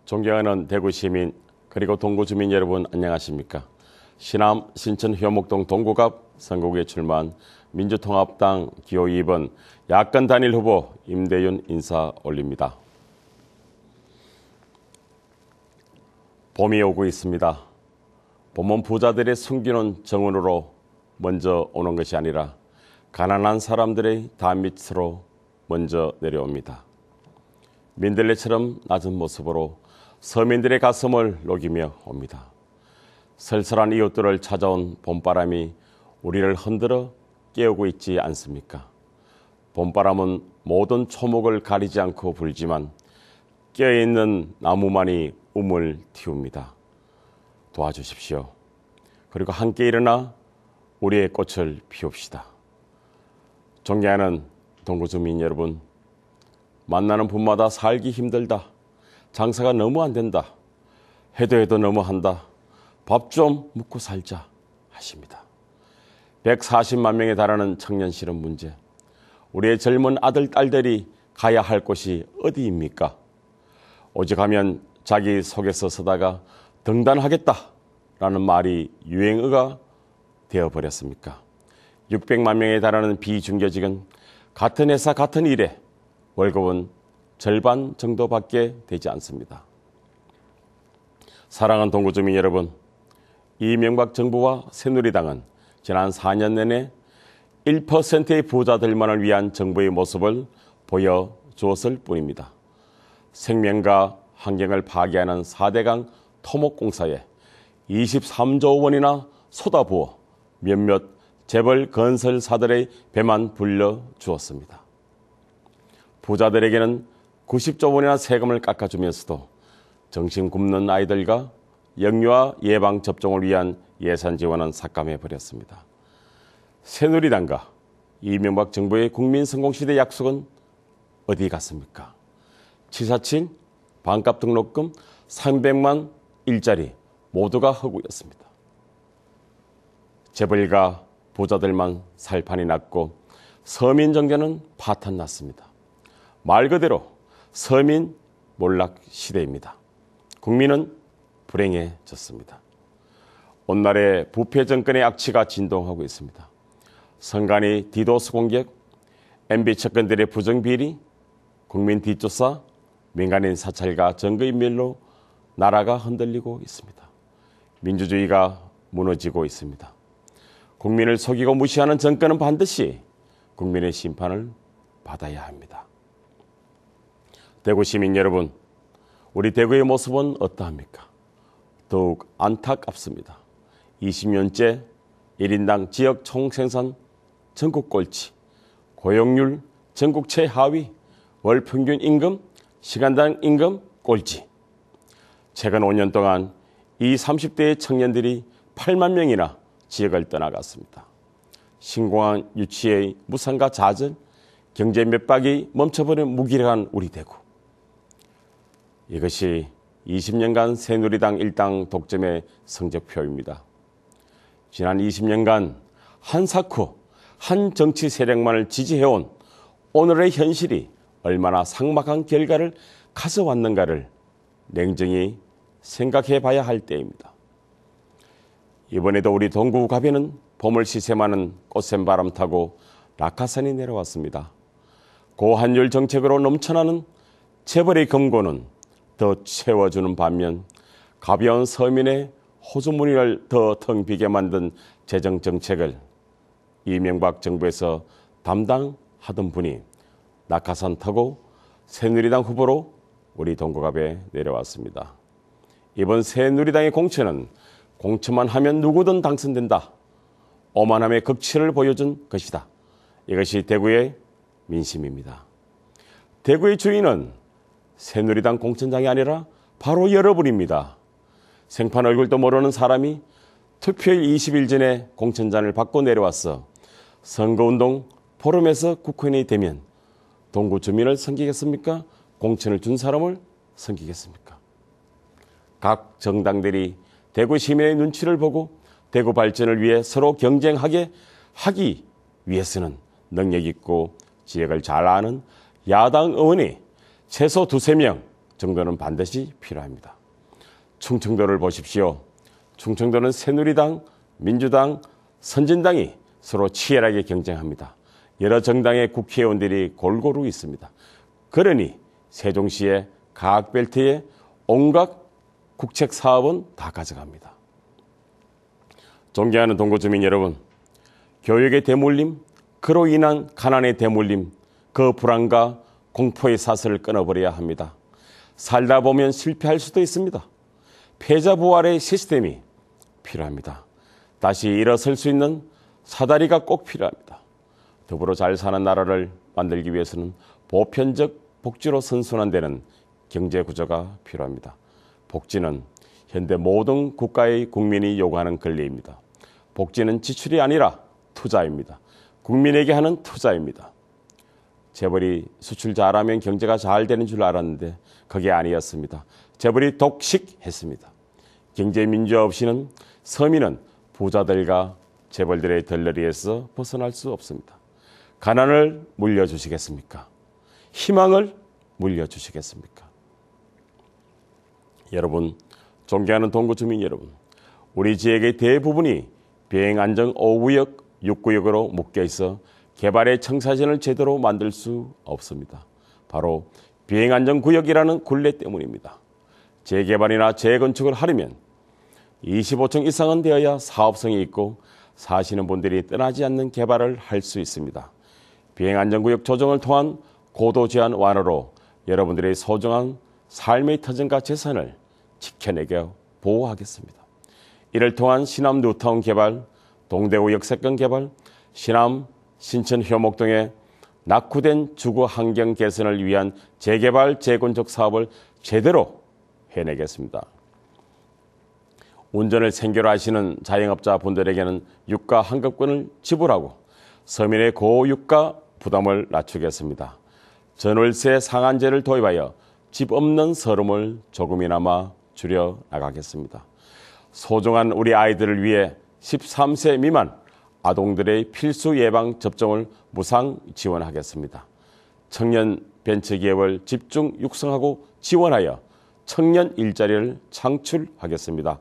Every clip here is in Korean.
존경하는 대구 시민 그리고 동구 주민 여러분 안녕하십니까? 시남 신천 효목동 동구갑 선거구에 출마한 민주통합당 기호 2번 야권 단일 후보 임대윤 인사 올립니다. 봄이 오고 있습니다. 봄은 부자들의 숨기는 정원으로 먼저 오는 것이 아니라 가난한 사람들의 담밑으로 먼저 내려옵니다. 민들레처럼 낮은 모습으로 서민들의 가슴을 녹이며 옵니다. 쓸쓸한 이웃들을 찾아온 봄바람이 우리를 흔들어 깨우고 있지 않습니까? 봄바람은 모든 초목을 가리지 않고 불지만 깨어있는 나무만이 움을 틔웁니다. 도와주십시오. 그리고 함께 일어나 우리의 꽃을 피웁시다. 존경하는 동구 주민 여러분, 만나는 분마다 살기 힘들다. 장사가 너무 안 된다. 해도 너무 한다. 밥 좀 먹고 살자 하십니다. 140만 명에 달하는 청년 실업 문제. 우리의 젊은 아들, 딸들이 가야 할 곳이 어디입니까? 오직 하면 자기 속에서 서다가 등단하겠다라는 말이 유행어가 되어버렸습니까? 600만 명에 달하는 비중개직은 같은 회사 같은 일에 월급은 절반 정도밖에 되지 않습니다. 사랑하는 동구 주민 여러분, 이명박 정부와 새누리당은 지난 4년 내내 1%의 부자들만을 위한 정부의 모습을 보여주었을 뿐입니다. 생명과 환경을 파괴하는 4대강 토목공사에 23조 원이나 쏟아부어 몇몇 재벌 건설사들의 배만 불려주었습니다. 부자들에게는 90조 원이나 세금을 깎아주면서도 정신 굶는 아이들과 영유아 예방 접종을 위한 예산 지원은 삭감해버렸습니다. 새누리당과 이명박 정부의 국민 성공시대 약속은 어디 갔습니까? 747 반값 등록금 300만 일자리 모두가 허구였습니다. 재벌과 부자들만 살판이 났고 서민 정계는 파탄났습니다. 말 그대로 서민 몰락 시대입니다. 국민은 불행해졌습니다. 온날의 부패 정권의 악취가 진동하고 있습니다. 선관위 디도스 공격, MB 측근들의 부정비리, 국민 뒷조사, 민간인 사찰과 증거인멸로 나라가 흔들리고 있습니다. 민주주의가 무너지고 있습니다. 국민을 속이고 무시하는 정권은 반드시 국민의 심판을 받아야 합니다. 대구 시민 여러분, 우리 대구의 모습은 어떠합니까? 더욱 안타깝습니다. 20년째 1인당 지역 총생산 전국 꼴찌, 고용률 전국 최하위, 월 평균 임금, 시간당 임금 꼴찌. 최근 5년 동안 이 30대의 청년들이 8만 명이나 지역을 떠나갔습니다. 신공항 유치의 무상과 좌절, 경제 밑박이 멈춰버린 무기력한 우리 대구. 이것이 20년간 새누리당 일당 독점의 성적표입니다. 지난 20년간 한 사코, 한 정치 세력만을 지지해온 오늘의 현실이 얼마나 삭막한 결과를 가져왔는가를 냉정히 생각해 봐야 할 때입니다. 이번에도 우리 동구갑에는 봄을 시샘하는 꽃샘 바람 타고 낙하산이 내려왔습니다. 고환율 정책으로 넘쳐나는 재벌의 금고는 더 채워주는 반면 가벼운 서민의 호주머니를 더 텅 비게 만든 재정정책을 이명박 정부에서 담당하던 분이 낙하산 타고 새누리당 후보로 우리 동구갑에 내려왔습니다. 이번 새누리당의 공천은 공천만 하면 누구든 당선된다. 오만함의 극치를 보여준 것이다. 이것이 대구의 민심입니다. 대구의 주인은 새누리당 공천장이 아니라 바로 여러분입니다. 생판 얼굴도 모르는 사람이 투표일 20일 전에 공천장을 받고 내려와서 선거운동 포럼에서 국회의원이 되면 동구 주민을 섬기겠습니까? 공천을 준 사람을 섬기겠습니까? 각 정당들이 대구 시민의 눈치를 보고 대구 발전을 위해 서로 경쟁하게 하기 위해서는 능력 있고 지역을 잘 아는 야당 의원이 최소 2~3명 정도는 반드시 필요합니다. 충청도를 보십시오. 충청도는 새누리당, 민주당, 선진당이 서로 치열하게 경쟁합니다. 여러 정당의 국회의원들이 골고루 있습니다. 그러니 세종시의 가학벨트의 온갖 국책 사업은 다 가져갑니다. 존경하는 동구주민 여러분, 교육의 대물림, 그로 인한 가난의 대물림, 그 불안과 공포의 사슬을 끊어버려야 합니다. 살다 보면 실패할 수도 있습니다. 패자 부활의 시스템이 필요합니다. 다시 일어설 수 있는 사다리가 꼭 필요합니다. 더불어 잘 사는 나라를 만들기 위해서는 보편적 복지로 선순환되는 경제구조가 필요합니다. 복지는 현대 모든 국가의 국민이 요구하는 권리입니다. 복지는 지출이 아니라 투자입니다. 국민에게 하는 투자입니다. 재벌이 수출 잘하면 경제가 잘 되는 줄 알았는데 그게 아니었습니다. 재벌이 독식했습니다. 경제민주화 없이는 서민은 부자들과 재벌들의 덜러리에서 벗어날 수 없습니다. 가난을 물려주시겠습니까? 희망을 물려주시겠습니까? 여러분, 존경하는 동구주민 여러분, 우리 지역의 대부분이 비행안전 5구역, 6구역으로 묶여있어 개발의 청사진을 제대로 만들 수 없습니다. 바로 비행안전구역이라는 굴레 때문입니다. 재개발이나 재건축을 하려면 25층 이상은 되어야 사업성이 있고 사시는 분들이 떠나지 않는 개발을 할 수 있습니다. 비행안전구역 조정을 통한 고도 제한 완화로 여러분들의 소중한 삶의 터전과 재산을 지켜내게 보호하겠습니다. 이를 통한 신암 뉴타운 개발, 동대구 역세권 개발, 신암, 신천 효목동의 낙후된 주거 환경 개선을 위한 재개발, 재건축 사업을 제대로 해내겠습니다. 운전을 생계로 하시는 자영업자 분들에게는 유가 환급금을 지불하고 서민의 고유가 부담을 낮추겠습니다. 전월세 상한제를 도입하여 집 없는 서름을 조금이나마 줄여 나가겠습니다. 소중한 우리 아이들을 위해 13세 미만 아동들의 필수 예방 접종을 무상 지원하겠습니다. 청년 벤처기업을 집중 육성하고 지원하여 청년 일자리를 창출하겠습니다.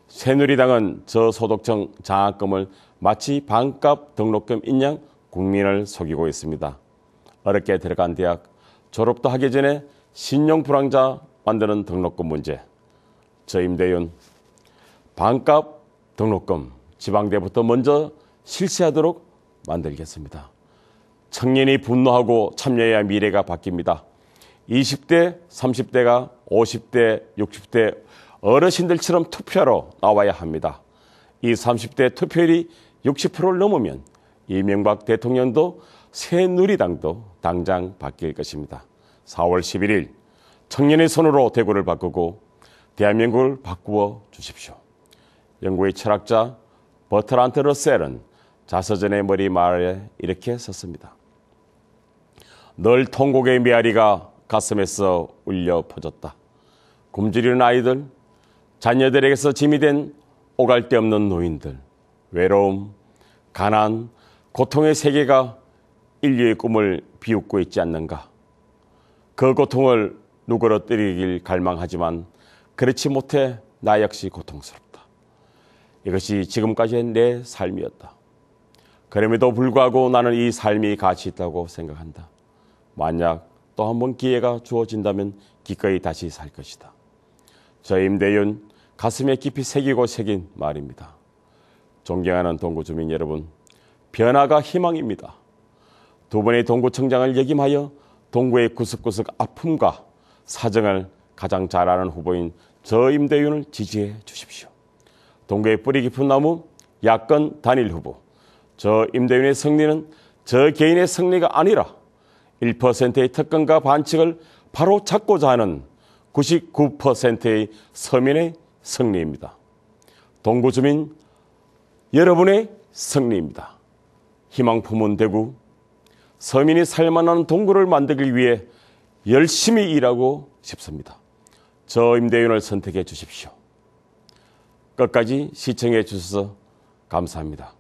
새누리당은 저소득층 장학금을 마치 반값 등록금 인양 국민을 속이고 있습니다. 어렵게 들어간 대학 졸업도 하기 전에 신용 불황자 만드는 등록금 문제. 저 임대윤 반값 등록금 지방대부터 먼저 실시하도록 만들겠습니다. 청년이 분노하고 참여해야 미래가 바뀝니다. 20대, 30대가 50대, 60대 어르신들처럼 투표하러 나와야 합니다. 이 30대 투표율이 60%를 넘으면 이명박 대통령도 새누리당도 당장 바뀔 것입니다. 4월 11일 청년의 손으로 대구를 바꾸고 대한민국을 바꾸어 주십시오. 영국의 철학자 버트란트 러셀은 자서전의 머리말에 이렇게 썼습니다. 늘 통곡의 메아리가 가슴에서 울려 퍼졌다. 굶주리는 아이들, 자녀들에게서 짐이 된 오갈 데 없는 노인들, 외로움, 가난, 고통의 세계가 인류의 꿈을 비웃고 있지 않는가. 그 고통을 누그러뜨리길 갈망하지만 그렇지 못해 나 역시 고통스럽다. 이것이 지금까지의 내 삶이었다. 그럼에도 불구하고 나는 이 삶이 가치 있다고 생각한다. 만약 또 한 번 기회가 주어진다면 기꺼이 다시 살 것이다. 저 임대윤 가슴에 깊이 새기고 새긴 말입니다. 존경하는 동구주민 여러분, 변화가 희망입니다. 두 번의 동구청장을 역임하여 동구의 구석구석 아픔과 사정을 가장 잘 아는 후보인 저 임대윤을 지지해 주십시오. 동구의 뿌리 깊은 나무, 야권 단일 후보. 저 임대윤의 승리는 저 개인의 승리가 아니라 1%의 특권과 반칙을 바로 잡고자 하는 99%의 서민의 승리입니다. 동구 주민 여러분의 승리입니다. 희망 품은 대구, 서민이 살만한 동구를 만들기 위해 열심히 일하고 싶습니다. 저 임대윤을 선택해 주십시오. 끝까지 시청해 주셔서 감사합니다.